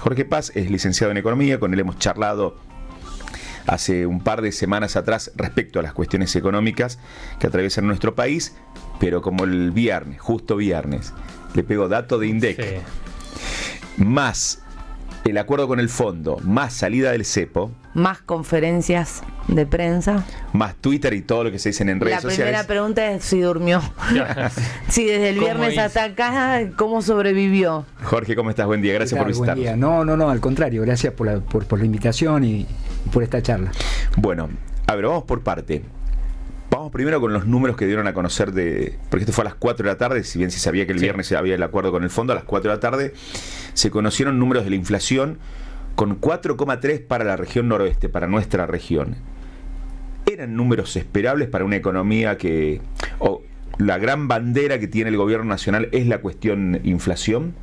Jorge Paz es licenciado en Economía, con él hemos charlado hace un par de semanas atrás respecto a las cuestiones económicas que atraviesan nuestro país, pero como el viernes, justo viernes, le pego dato de INDEC, más el acuerdo con el fondo, más salida del cepo, más conferencias de prensa, más Twitter y todo lo que se dicen en redes sociales. La primera pregunta es si durmió. Si desde el viernes hasta acá, ¿cómo sobrevivió? Jorge, ¿cómo estás? Buen día, gracias por visitarnos. Buen día. No, al contrario, gracias por la invitación y por esta charla. Bueno, a ver, vamos por parte. Vamos primero con los números que dieron a conocer porque esto fue a las 4 de la tarde, si bien se sabía que el viernes había el acuerdo con el fondo, a las 4 de la tarde se conocieron números de la inflación con 4,3 para la región noroeste, para nuestra región. ¿Eran números esperables para una economía la gran bandera que tiene el gobierno nacional es la cuestión inflación?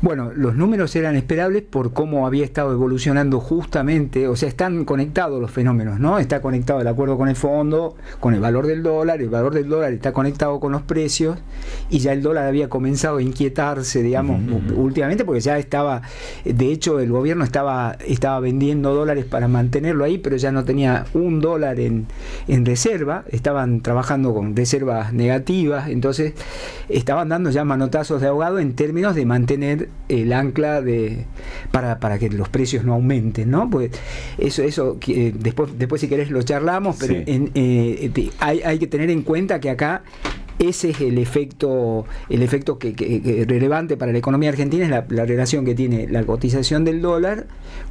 Bueno, los números eran esperables por cómo había estado evolucionando justamente, o sea, están conectados los fenómenos, ¿no? Está conectado el acuerdo con el fondo, con el valor del dólar está conectado con los precios, y ya el dólar había comenzado a inquietarse, digamos, últimamente, porque ya estaba, de hecho, el gobierno estaba vendiendo dólares para mantenerlo ahí, pero ya no tenía $1 en reserva, estaban trabajando con reservas negativas, entonces estaban dando ya manotazos de ahogado en términos de mantener el ancla para que los precios no aumenten, ¿no? Pues eso después si querés lo charlamos, pero hay que tener en cuenta que acá ese es el efecto que relevante para la economía argentina, es la relación que tiene la cotización del dólar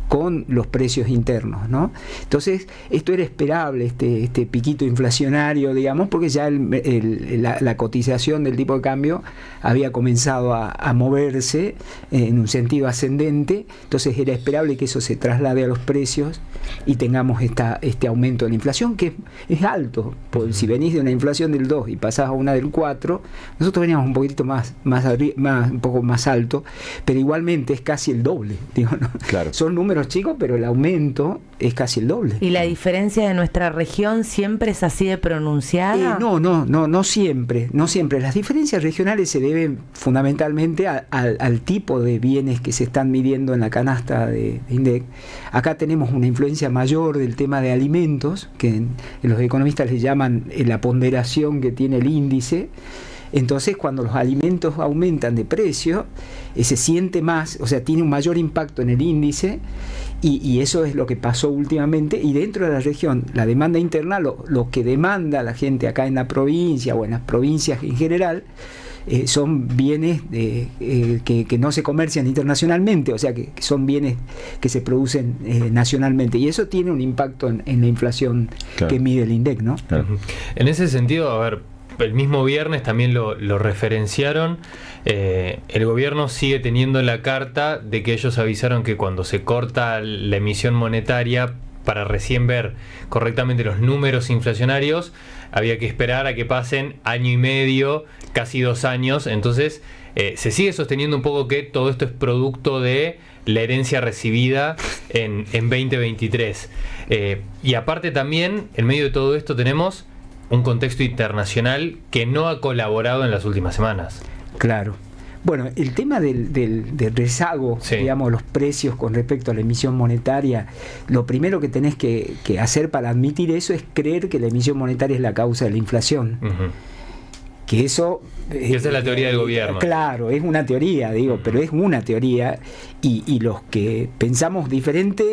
con los precios internos, ¿no? Entonces, esto era esperable, este piquito inflacionario, digamos, porque ya la cotización del tipo de cambio había comenzado a moverse en un sentido ascendente, entonces era esperable que eso se traslade a los precios y tengamos este aumento de la inflación, que es alto, porque si venís de una inflación del 2 y pasás a una del 4, nosotros veníamos un poquitito un poco más alto, pero igualmente es casi el doble, digo, ¿no? Claro. Son números chicos, pero el aumento es casi el doble. ¿Y la diferencia de nuestra región siempre es así de pronunciada? No siempre. Las diferencias regionales se deben fundamentalmente al tipo de bienes que se están midiendo en la canasta de INDEC. Acá tenemos una influencia mayor del tema de alimentos, que los economistas le llaman la ponderación que tiene el índice. Entonces, cuando los alimentos aumentan de precio, se siente más, o sea, tiene un mayor impacto en el índice, y eso es lo que pasó últimamente. Y dentro de la región, la demanda interna, lo que demanda la gente acá en la provincia o en las provincias en general, son bienes que no se comercian internacionalmente, o sea, que son bienes que se producen nacionalmente, y eso tiene un impacto en la inflación, claro, que mide el INDEC, ¿no? Claro. En ese sentido, a ver, el mismo viernes también lo referenciaron. El gobierno sigue teniendo la carta de que ellos avisaron que cuando se corta la emisión monetaria, para recién ver correctamente los números inflacionarios, había que esperar a que pasen año y medio, casi 2 años. Entonces se sigue sosteniendo un poco que todo esto es producto de la herencia recibida en 2023. Y aparte también, en medio de todo esto tenemos un contexto internacional que no ha colaborado en las últimas semanas. Claro. Bueno, el tema del rezago, sí, digamos, los precios con respecto a la emisión monetaria, lo primero que tenés que hacer para admitir eso es creer que la emisión monetaria es la causa de la inflación. Que eso... esa es la teoría del gobierno. Claro, es una teoría, pero es una teoría, y los que pensamos diferente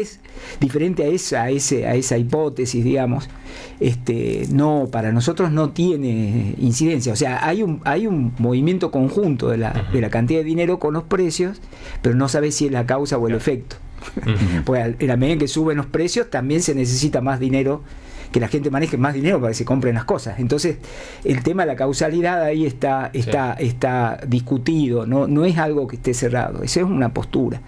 a esa hipótesis, digamos, no, para nosotros no tiene incidencia. O sea, hay un movimiento conjunto de la cantidad de dinero con los precios, pero no sabes si es la causa o el efecto. Pues en la medida en que suben los precios, también se necesita más dinero, que la gente maneje más dinero para que se compren las cosas. Entonces, el tema de la causalidad ahí está discutido, no es algo que esté cerrado, eso es una postura.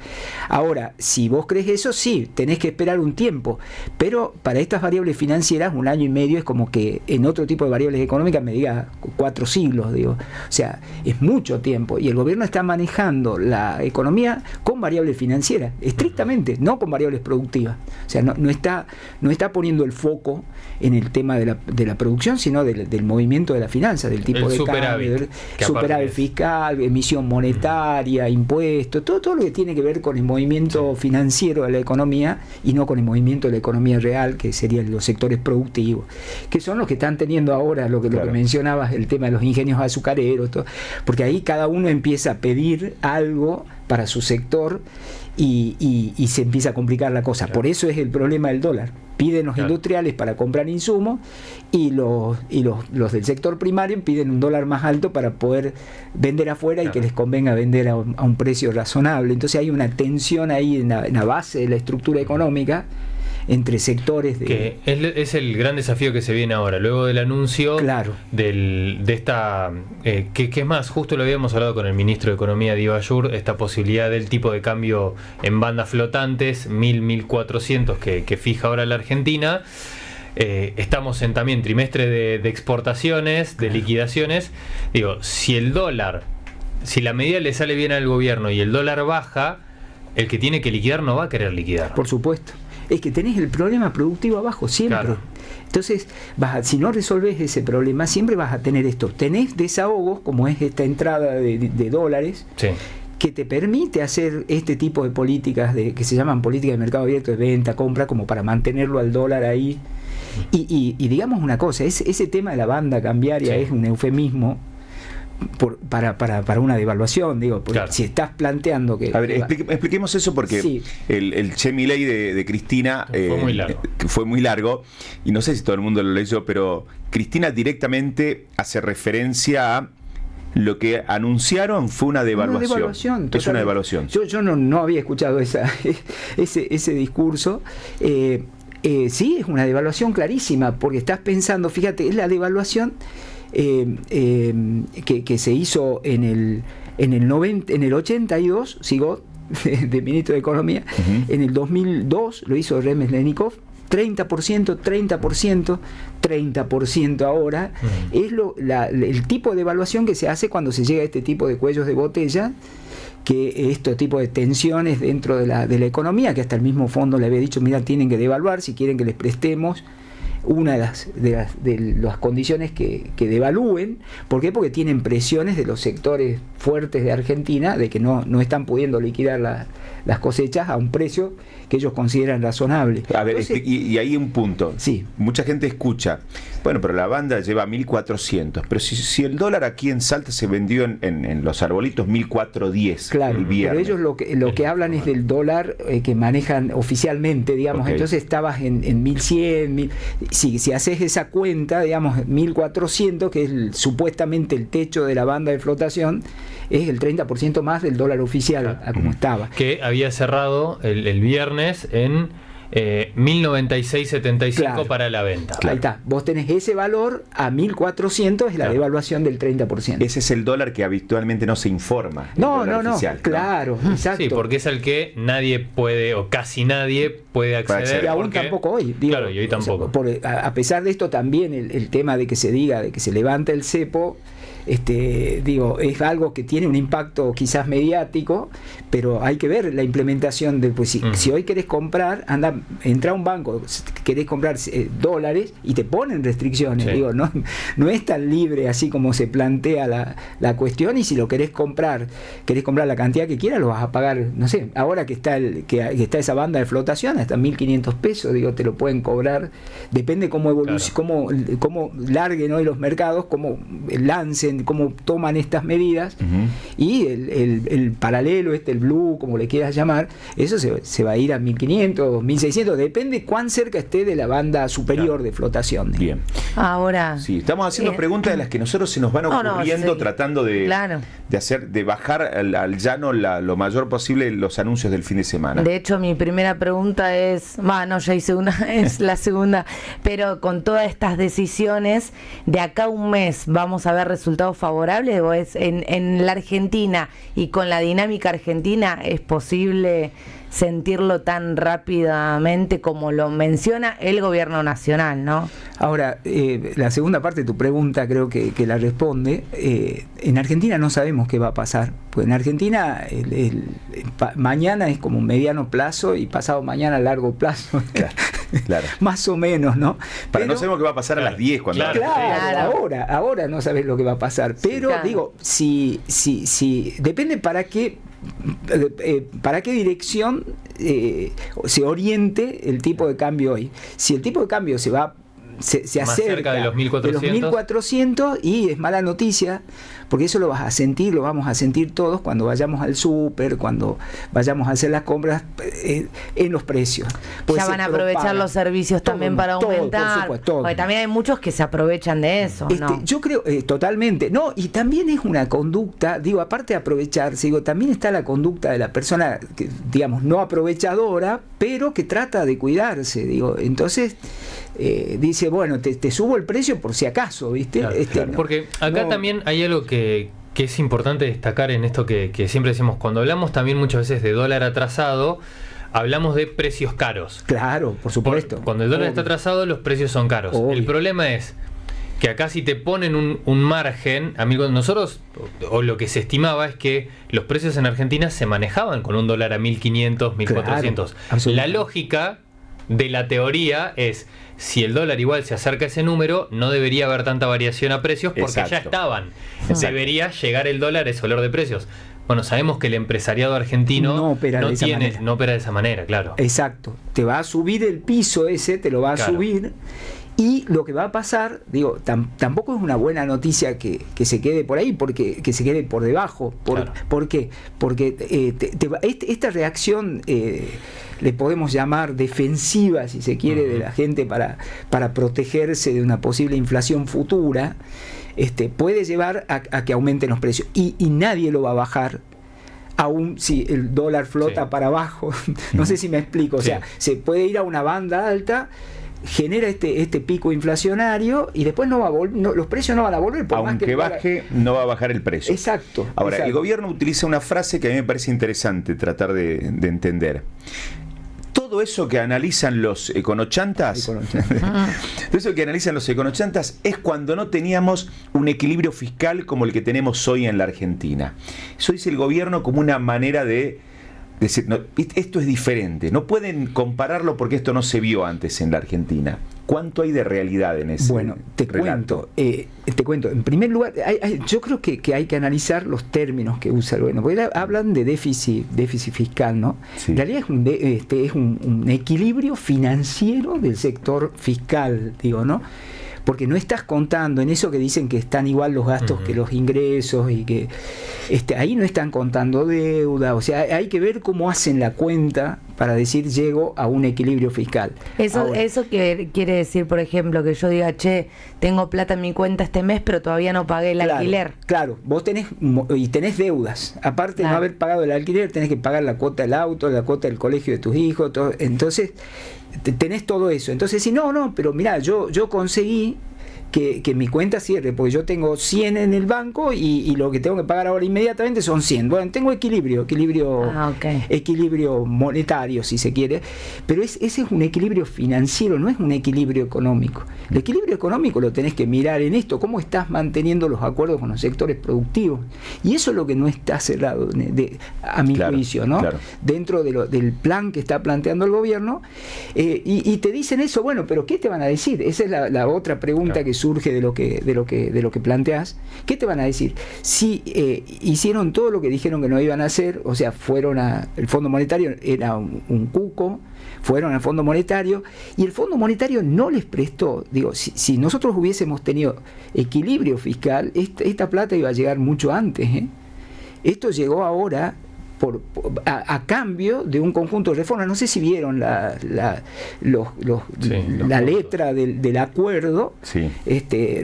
Ahora, si vos crees eso, sí, tenés que esperar un tiempo, pero para estas variables financieras, 1 año y medio es como que en otro tipo de variables económicas me diga 4 siglos, digo. O sea, es mucho tiempo, y el gobierno está manejando la economía con variables financieras, estrictamente, no con variables productivas. O sea, no está poniendo el foco en el tema de la producción, sino del movimiento de la finanza, del tipo de cambio, superávit fiscal, emisión monetaria, impuestos, todo lo que tiene que ver con el movimiento financiero de la economía y no con el movimiento de la economía real, que serían los sectores productivos, que son los que están teniendo ahora lo que mencionabas, el tema de los ingenios azucareros, todo, porque ahí cada uno empieza a pedir algo para su sector y se empieza a complicar la cosa. Por eso es el problema del dólar. Piden los industriales para comprar insumos y los del sector primario piden un dólar más alto para poder vender afuera y que les convenga vender a un precio razonable. Entonces hay una tensión ahí en la base de la estructura económica entre sectores que es el gran desafío que se viene ahora, luego del anuncio de esta que es más, justo lo habíamos hablado con el ministro de Economía Di Bayur, esta posibilidad del tipo de cambio en bandas flotantes 1.400 que fija ahora la Argentina. Estamos en también trimestre de exportaciones, de liquidaciones. Digo, si la medida le sale bien al gobierno y el dólar baja, el que tiene que liquidar no va a querer liquidar. Por supuesto. Es que tenés el problema productivo abajo siempre. Claro. Entonces, si no resolves ese problema, siempre vas a tener esto. Tenés desahogos, como es esta entrada de dólares, que te permite hacer este tipo de políticas que se llaman políticas de mercado abierto, de venta, compra, como para mantenerlo al dólar ahí. Y digamos una cosa, ese tema de la banda cambiaria es un eufemismo para una devaluación, digo, porque si estás planteando que... A ver, expliquemos eso porque el Che Milei de Cristina fue muy largo y no sé si todo el mundo lo leyó, pero Cristina directamente hace referencia a lo que anunciaron fue una devaluación. Es una devaluación. Yo no había escuchado ese discurso. Sí, es una devaluación clarísima, porque estás pensando, fíjate, es la devaluación que se hizo en el 82, sigo de ministro de Economía, en el 2002 lo hizo Remeslenikov, 30% ahora, es el tipo de evaluación que se hace cuando se llega a este tipo de cuellos de botella, que este tipo de tensiones dentro de la economía, que hasta el mismo fondo le había dicho, mira, tienen que devaluar si quieren que les prestemos. Una de las condiciones que devalúen. ¿Por qué? Porque tienen presiones de los sectores fuertes de Argentina de que no están pudiendo liquidar las cosechas a un precio que ellos consideran razonable. A ver, y ahí un punto. Sí. Mucha gente escucha, bueno, pero la banda lleva 1.400, pero si el dólar aquí en Salta se vendió en los arbolitos 1.410 el viernes. Pero ellos lo que hablan es del dólar que manejan oficialmente, digamos, entonces estabas en 1.100, si haces esa cuenta, digamos, 1.400, que es supuestamente el techo de la banda de flotación, es el 30% más del dólar oficial a como estaba. Que había cerrado el viernes en 1.096.75 para la venta. Ahí está. Vos tenés ese valor a 1.400, es la devaluación del 30%. Ese es el dólar que habitualmente no se informa. No, claro, exacto. Sí, porque es el que nadie puede, o casi nadie puede acceder. Y aún tampoco hoy. Claro, y hoy tampoco. A pesar de esto también el tema de que se diga, de que se levanta el cepo, es algo que tiene un impacto quizás mediático, pero hay que ver la implementación de, pues si hoy querés comprar, entra a un banco, querés comprar dólares y te ponen restricciones, no es tan libre así como se plantea la cuestión, y si lo querés comprar la cantidad que quieras, lo vas a pagar, no sé, ahora que está esa banda de flotación hasta 1.500 pesos, te lo pueden cobrar, depende cómo evolucione, cómo larguen hoy los mercados, cómo lancen, cómo toman estas medidas, y el paralelo, el blue, como le quieras llamar, eso se va a ir a 1.500, 1.600, depende cuán cerca esté de la banda superior de flotación. Bien. Ahora. Sí, estamos haciendo preguntas de las que nosotros se nos van ocurriendo, tratando de bajar al llano lo mayor posible los anuncios del fin de semana. De hecho, mi primera pregunta es, ya hice una, es la segunda, pero con todas estas decisiones, de acá a un mes, ¿vamos a ver resultados favorables? ¿O es en la Argentina y con la dinámica argentina es posible sentirlo tan rápidamente como lo menciona el gobierno nacional, ¿no? Ahora, la segunda parte de tu pregunta creo que la responde. En Argentina no sabemos qué va a pasar, pues en Argentina mañana es como un mediano plazo y pasado mañana a largo plazo. Claro. Más o menos, ¿no? Pero no sabemos qué va a pasar a las 10 cuando... Claro, ahora no sabes lo que va a pasar. Pero digo, si depende para qué dirección se oriente el tipo de cambio hoy. Si el tipo de cambio se acerca cerca de los 1400 y es mala noticia, porque eso lo vamos a sentir todos cuando vayamos al súper, cuando vayamos a hacer las compras en los precios. Ya van a aprovechar los servicios también para aumentar, por supuesto, porque también hay muchos que se aprovechan de eso, ¿no? Yo creo totalmente, no, y también es una conducta, digo, aparte de aprovecharse, digo, también está la conducta de la persona que, digamos, no aprovechadora, pero que trata de cuidarse, digo, entonces dice, bueno, te subo el precio por si acaso, ¿viste? Claro. Porque acá también hay algo que es importante destacar en esto que siempre decimos, cuando hablamos también muchas veces de dólar atrasado, hablamos de precios caros. Claro, por supuesto. Cuando el dólar está atrasado, los precios son caros. Obvio. El problema es que acá si te ponen un margen, amigos, nosotros, o lo que se estimaba es que los precios en Argentina se manejaban con un dólar a 1.500, 1.400. Claro, la lógica de la teoría es, si el dólar igual se acerca a ese número, no debería haber tanta variación a precios porque ya estaban. Debería llegar el dólar a ese valor de precios. Bueno, sabemos que el empresariado argentino no opera de esa manera, claro. Exacto. Te va a subir el piso ese, te lo va a subir. Y lo que va a pasar, digo, tampoco es una buena noticia que se quede por ahí, porque que se quede por debajo. ¿Por qué? Porque esta reacción le podemos llamar defensiva, si se quiere, de la gente para protegerse de una posible inflación futura, puede llevar a que aumenten los precios. Y nadie lo va a bajar, aún si el dólar flota para abajo. No sé si me explico. O sea, se puede ir a una banda alta, genera este pico inflacionario y después no va a los precios no van a volver. Aunque baje, no va a bajar el precio. Exacto. Ahora, el gobierno utiliza una frase que a mí me parece interesante tratar de entender. Todo eso que analizan los econochantas, es cuando no teníamos un equilibrio fiscal como el que tenemos hoy en la Argentina. Eso dice el gobierno como una manera de decir, no, esto es diferente, no pueden compararlo porque esto no se vio antes en la Argentina. ¿Cuánto hay de realidad en ese Bueno, te cuento. En primer lugar, yo creo que hay que analizar los términos que usa el gobierno, porque hablan de déficit fiscal, ¿no? Sí. En realidad es un equilibrio financiero del sector fiscal, digo, ¿no? Porque no estás contando en eso que dicen que están igual los gastos que los ingresos y que ahí no están contando deuda. O sea, hay que ver cómo hacen la cuenta para decir llego a un equilibrio fiscal. Eso quiere decir, por ejemplo, que yo diga, tengo plata en mi cuenta este mes, pero todavía no pagué el alquiler. Claro, vos tenés deudas. Aparte de no haber pagado el alquiler, tenés que pagar la cuota del auto, la cuota del colegio de tus hijos, todo. Entonces tenés todo eso. Entonces, si no, pero mirá, yo conseguí que mi cuenta cierre, porque yo tengo 100 en el banco y lo que tengo que pagar ahora inmediatamente son 100. Bueno, tengo equilibrio monetario, si se quiere, pero ese es un equilibrio financiero, no es un equilibrio económico. El equilibrio económico lo tenés que mirar en esto, cómo estás manteniendo los acuerdos con los sectores productivos. Y eso es lo que no está cerrado, a mi juicio, ¿no? Claro. Dentro del plan que está planteando el gobierno, y te dicen eso, bueno, pero ¿qué te van a decir? Esa es la otra pregunta que surge de lo que planteás. ¿Qué te van a decir? Si hicieron todo lo que dijeron que no iban a hacer, o sea, fueron el Fondo Monetario era un cuco, fueron al Fondo Monetario y el Fondo Monetario no les prestó. Digo, si nosotros hubiésemos tenido equilibrio fiscal, esta plata iba a llegar mucho antes, ¿eh? Esto llegó ahora a cambio de un conjunto de reformas. No sé si vieron la letra del acuerdo,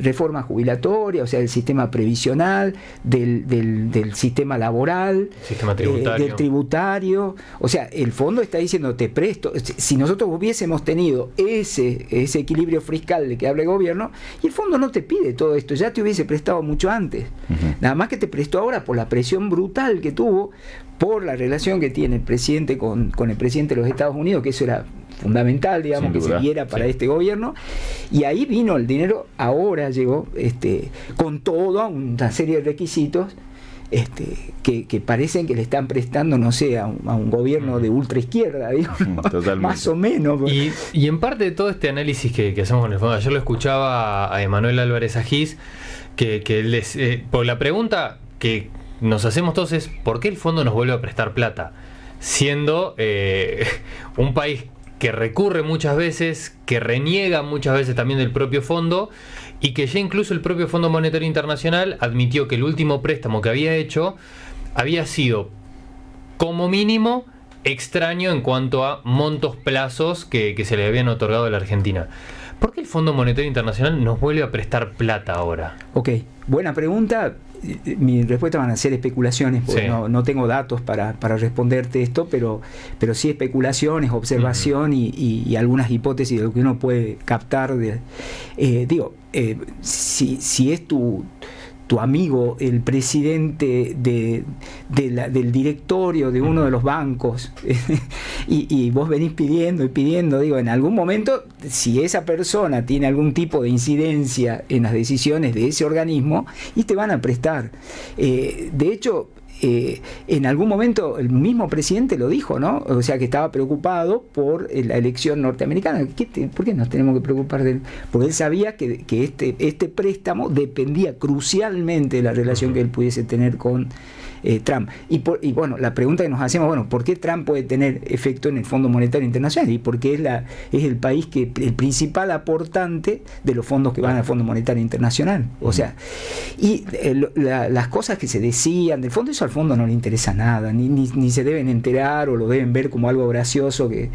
reforma jubilatoria, o sea, del sistema previsional, del sistema laboral, sistema tributario. Del tributario. O sea, el fondo está diciendo, te presto. Si nosotros hubiésemos tenido ese equilibrio fiscal de que habla el gobierno, y el fondo no te pide todo esto, ya te hubiese prestado mucho antes. Nada más que te prestó ahora por la presión brutal que tuvo, por la relación que tiene el presidente con el presidente de los Estados Unidos, que eso era fundamental, digamos, que se diera para este gobierno, y ahí vino el dinero, ahora llegó con toda una serie de requisitos, que parecen que le están prestando, no sé, a un gobierno de ultraizquierda, digo, ¿no? Más o menos. Y en parte de todo este análisis que hacemos con el fondo, ayer lo escuchaba a Emanuel Álvarez Agis, por la pregunta que nos hacemos todos es ¿por qué el fondo nos vuelve a prestar plata? Siendo un país que recurre muchas veces, que reniega muchas veces también del propio fondo, y que ya incluso el propio Fondo Monetario Internacional admitió que el último préstamo que había hecho había sido como mínimo extraño en cuanto a montos, plazos que se le habían otorgado a la Argentina. ¿Por qué el Fondo Monetario Internacional nos vuelve a prestar plata ahora? Ok, buena pregunta. Mi respuesta van a ser especulaciones, porque no tengo datos para responderte esto, pero sí especulaciones, observación y algunas hipótesis de lo que uno puede captar. Si es tu amigo, el presidente del directorio de uno de los bancos, y vos venís pidiendo, digo, en algún momento, si esa persona tiene algún tipo de incidencia en las decisiones de ese organismo, y te van a prestar. De hecho, en algún momento el mismo presidente lo dijo, ¿no? O sea, que estaba preocupado por la elección norteamericana. ¿Por qué nos tenemos que preocupar de él? Porque él sabía que este préstamo dependía crucialmente de la relación que él pudiese tener con Trump. Y bueno, la pregunta que nos hacemos, bueno, ¿por qué Trump puede tener efecto en el Fondo Monetario Internacional? Y porque es el país el principal aportante de los fondos que van al Fondo Monetario Internacional. O sea, y las cosas que se decían del fondo, eso al fondo no le interesa nada, ni se deben enterar o lo deben ver como algo gracioso que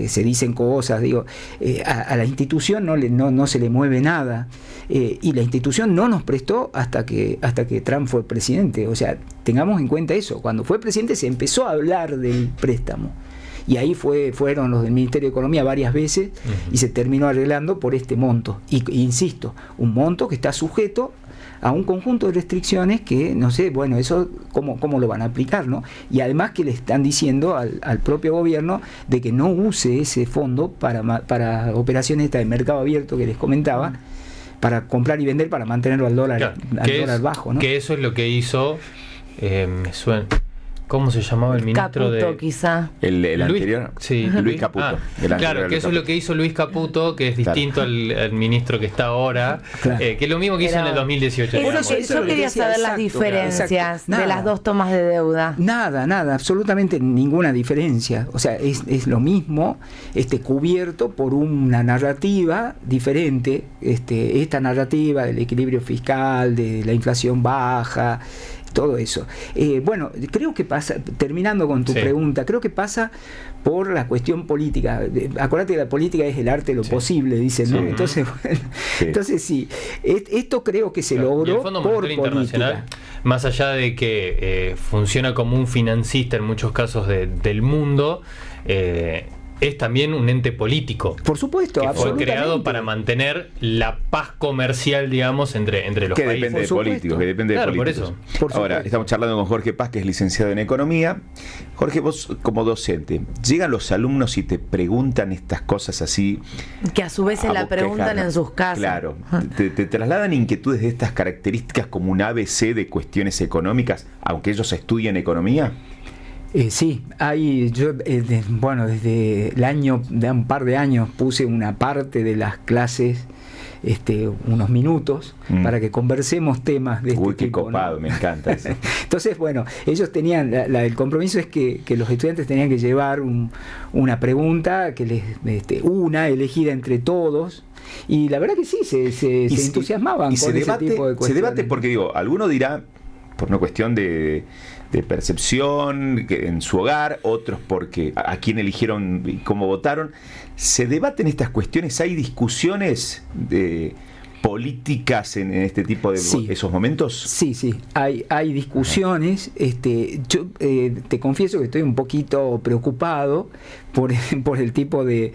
se dicen cosas. Digo, a la institución no se le mueve nada, y la institución no nos prestó hasta que Trump fue presidente. O sea, tengamos en cuenta eso. Cuando fue presidente se empezó a hablar del préstamo, y ahí fueron los del Ministerio de Economía varias veces, y se terminó arreglando por este monto. Y insisto, un monto que está sujeto a un conjunto de restricciones que, no sé, bueno, eso cómo lo van a aplicar, ¿no? Y además que le están diciendo al propio gobierno de que no use ese fondo para operaciones de mercado abierto que les comentaba, para comprar y vender, para mantenerlo al dólar bajo, ¿no? Que eso es lo que hizo, me suena, ¿cómo se llamaba el ministro Caputo, quizá. El anterior. Sí, Luis Caputo. Claro, que eso es lo que hizo Luis Caputo, que es distinto al ministro que está ahora, que es lo mismo que hizo en el 2018. Yo quería saber las diferencias de las dos tomas de deuda. Nada, absolutamente ninguna diferencia. O sea, es lo mismo, cubierto por una narrativa diferente. Esta narrativa del equilibrio fiscal, de la inflación baja, todo eso. Bueno, creo que pasa, terminando con tu pregunta, creo que pasa por la cuestión política. Acuérdate que la política es el arte de lo posible, dicen, ¿no? Entonces, bueno, entonces sí, esto creo que se logró el Fondo por Monetario Internacional, más allá de que funciona como un financista en muchos casos del mundo, es también un ente político. Por supuesto, que fue creado para mantener la paz comercial, digamos, entre los que países. Depende de políticos, que depende de políticos. Por Ahora, supuesto. estamos charlando con Jorge Paz, que es licenciado en Economía. Jorge, vos como docente, ¿llegan los alumnos y te preguntan estas cosas así? Que a su vez se la preguntan en sus casas. Claro. ¿Te trasladan inquietudes de estas características como un ABC de cuestiones económicas, aunque ellos estudien economía? Sí, yo desde el año, de un par de años, puse una parte de las clases, unos minutos, para que conversemos temas de este tipo. Uy, qué copado, ¿no? Me encanta eso. Entonces, bueno, ellos tenían, el compromiso es que los estudiantes tenían que llevar una pregunta, una elegida entre todos, y la verdad que sí, se entusiasmaban con ese tipo de cuestiones. Se debate porque, alguno dirá, por una cuestión de percepción en su hogar, otros porque a quién eligieron y cómo votaron. Se debaten estas cuestiones, hay discusiones políticas en este tipo de esos momentos. Sí, hay discusiones. Yo te confieso que estoy un poquito preocupado por el tipo de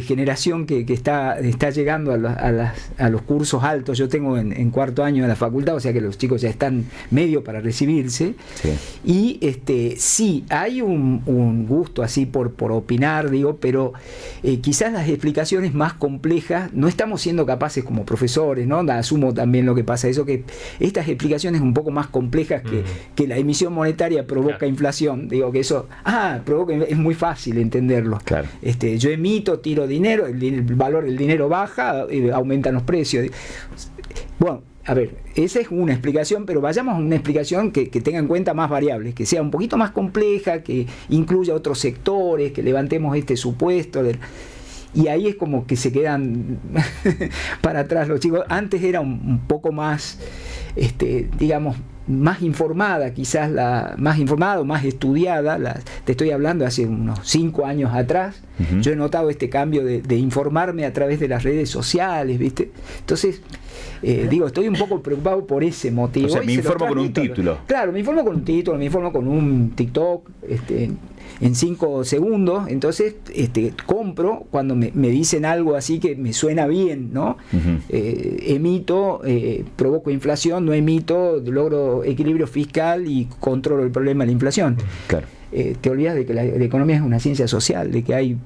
generación que está llegando a los cursos altos. Yo tengo en cuarto año de la facultad, o sea que los chicos ya están medio para recibirse. Sí. Y sí, hay un gusto así por opinar, pero quizás las explicaciones más complejas no estamos siendo capaces como profesores sectores, ¿no? Asumo también lo que pasa, eso que estas explicaciones un poco más complejas que la emisión monetaria provoca inflación, digo que eso, es muy fácil entenderlo. Claro. Yo emito, tiro dinero, el valor del dinero baja, aumentan los precios. Bueno, a ver, esa es una explicación, pero vayamos a una explicación que tenga en cuenta más variables, que sea un poquito más compleja, que incluya otros sectores, que levantemos este supuesto. Y ahí es como que se quedan para atrás los chicos. Antes era un poco más, digamos, más informada, quizás más informada o más estudiada. Te estoy hablando hace unos 5 años atrás. Yo he notado este cambio de informarme a través de las redes sociales, ¿viste? Entonces, estoy un poco preocupado por ese motivo. O sea, me informo con un título. Claro, me informo con un título, me informo con un TikTok, en 5 segundos. Entonces, compro cuando me dicen algo así que me suena bien, ¿no? Emito, provoco inflación, no emito, logro equilibrio fiscal y controlo el problema de la inflación. Claro. Te olvidas de que la economía es una ciencia social, de que hay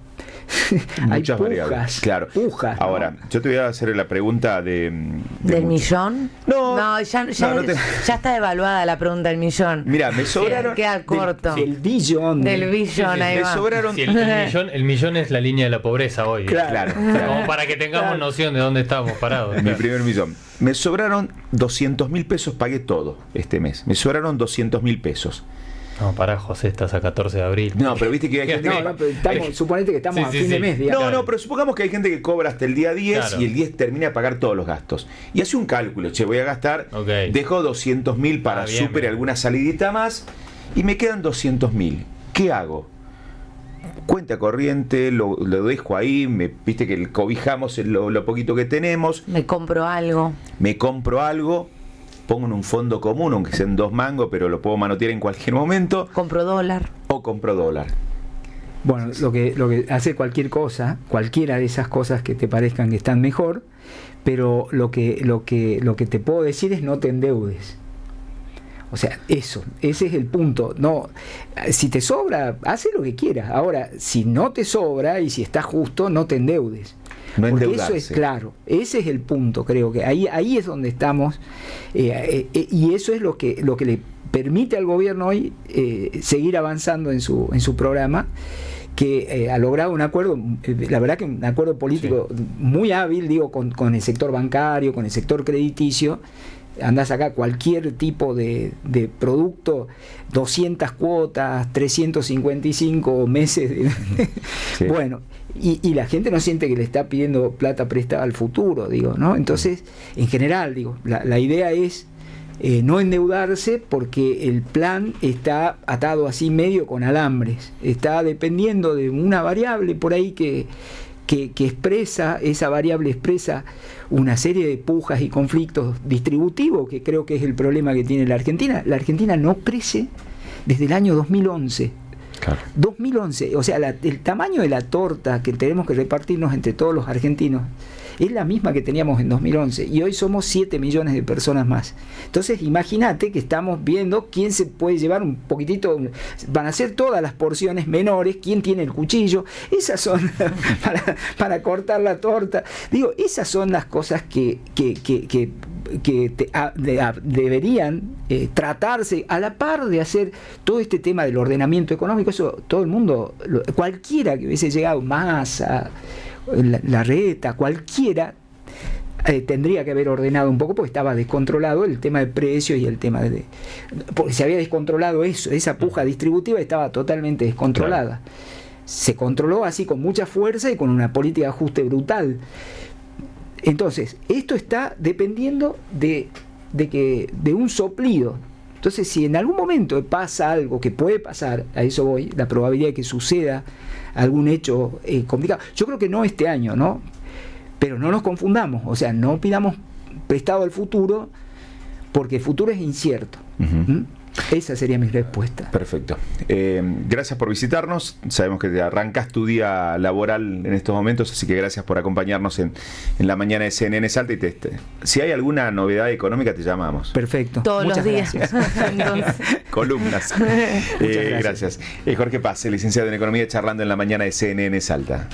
muchas pujas, variables. Claro. Pujas, ¿no? Ahora, yo te voy a hacer la pregunta ¿Del muchos. millón? No, ya ya está devaluada la pregunta del millón. Mira, me sobraron. Queda corto. Del billón. Del billón, ahí Me va. sobraron. Sí, el millón es la línea de la pobreza hoy. Claro. Como para que tengamos noción de dónde estamos parados. Mi primer millón. Me sobraron 200.000 pesos, pagué todo este mes. Me sobraron 200.000 pesos. No, pará, José, estás a 14 de abril. No, pero viste que hay gente pero suponete que estamos a fin de mes, digamos. No, pero supongamos que hay gente que cobra hasta el día 10 Claro. y el 10 termina de pagar todos los gastos. Y hace un cálculo, voy a gastar, dejo 200.000 para súper y alguna salidita más y me quedan 200.000. ¿Qué hago? Cuenta corriente, lo dejo ahí, viste que cobijamos lo poquito que tenemos. Me compro algo. Pongo en un fondo común, aunque sean 2 mangos, pero lo puedo manotear en cualquier momento. Compro dólar. O compro dólar. Bueno, lo que hace cualquier cosa, cualquiera de esas cosas que te parezcan que están mejor, pero lo que te puedo decir es no te endeudes. O sea, ese es el punto. No, si te sobra, haz lo que quieras. Ahora, si no te sobra y si estás justo, no te endeudes. No porque endeudarse. eso es claro, ese es el punto, creo que ahí es donde estamos, y eso es lo que le permite al gobierno hoy seguir avanzando en su programa, que ha logrado un acuerdo, la verdad que un acuerdo político muy hábil, digo, con el sector bancario, con el sector crediticio. Andás acá cualquier tipo de producto, 200 cuotas, 355 meses. Sí. Bueno, y la gente no siente que le está pidiendo plata prestada al futuro, digo, ¿no? Entonces, en general, digo, la idea es no endeudarse, porque el plan está atado así medio con alambres. Está dependiendo de una variable por ahí que expresa, esa variable expresa una serie de pujas y conflictos distributivos, que creo que es el problema que tiene la Argentina. La Argentina no crece desde el año 2011. Claro. 2011, o sea, el tamaño de la torta que tenemos que repartirnos entre todos los argentinos es la misma que teníamos en 2011, y hoy somos 7 millones de personas más. Entonces imagínate que estamos viendo quién se puede llevar un poquitito, van a ser todas las porciones menores, quién tiene el cuchillo, esas son para cortar la torta. Digo, esas son las cosas que deberían tratarse a la par de hacer todo este tema del ordenamiento económico. Eso todo el mundo, cualquiera que hubiese llegado más a la reta, cualquiera tendría que haber ordenado un poco, porque estaba descontrolado el tema de precios y el tema porque se había descontrolado esa puja distributiva estaba totalmente descontrolada. Claro. Se controló así con mucha fuerza y con una política de ajuste brutal. Entonces, esto está dependiendo de un soplido. Entonces, si en algún momento pasa algo, que puede pasar, a eso voy, la probabilidad de que suceda algún hecho complicado, yo creo que no este año, ¿no? Pero no nos confundamos, o sea, no pidamos prestado al futuro, porque el futuro es incierto. Uh-huh. Esa sería mi respuesta. Perfecto. Gracias por visitarnos. Sabemos que te arrancas tu día laboral en estos momentos, así que gracias por acompañarnos en la mañana de CNN Salta. Y si hay alguna novedad económica, te llamamos. Perfecto. Todos Muchas los días. Columnas. Gracias. Jorge Paz, licenciado en Economía, charlando en la mañana de CNN Salta.